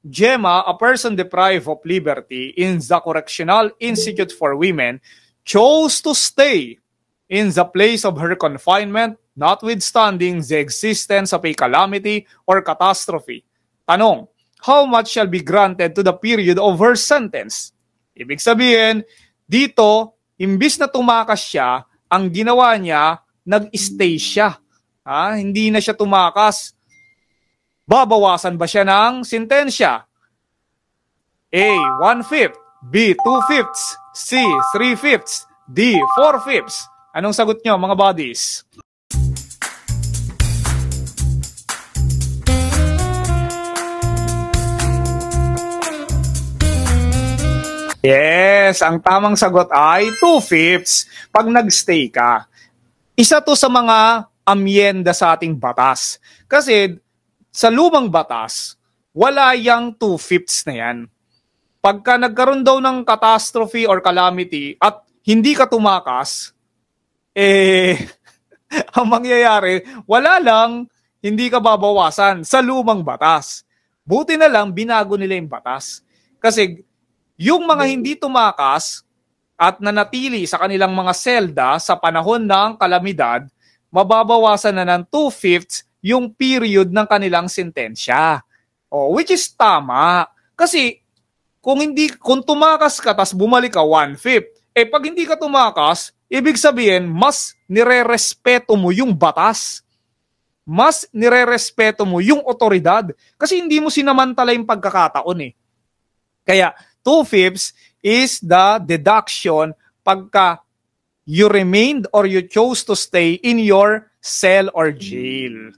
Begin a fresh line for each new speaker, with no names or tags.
Gemma, a person deprived of liberty in the Correctional Institute for Women, chose to stay in the place of her confinement, notwithstanding the existence of a calamity or catastrophe. Tanong, how much shall be granted to the period of her sentence? Ibig sabihin, dito, imbis na tumakas siya, ang ginawa niya, nag-stay siya. Hindi na siya tumakas. Babawasan ba siya ng sentensya? A. 1/5, B. 2/5, C. 3/5, D. 4/5. Anong sagot nyo, mga buddies? Yes, ang tamang sagot ay 2/5 pag nagstay ka. Isa to sa mga amyenda sa ating batas. Kasi sa lumang batas, wala yang 2/5 na yan. Pagka nagkaroon daw ng catastrophe or calamity at hindi ka tumakas, ang mangyayari, wala lang, hindi ka babawasan sa lumang batas. Buti na lang, binago nila yung batas. Kasi yung mga hindi tumakas at nanatili sa kanilang mga selda sa panahon ng kalamidad, mababawasan na ng 2/5 yung period ng kanilang sentensya. Which is tama. Kasi kung tumakas ka tas bumalik ka 1/5, pag hindi ka tumakas, ibig sabihin mas nirerespeto mo yung batas. Mas nirerespeto mo yung otoridad kasi hindi mo sinamantala yung pagkakataon . Kaya 2/5 is the deduction pagka you remained or you chose to stay in your cell or jail.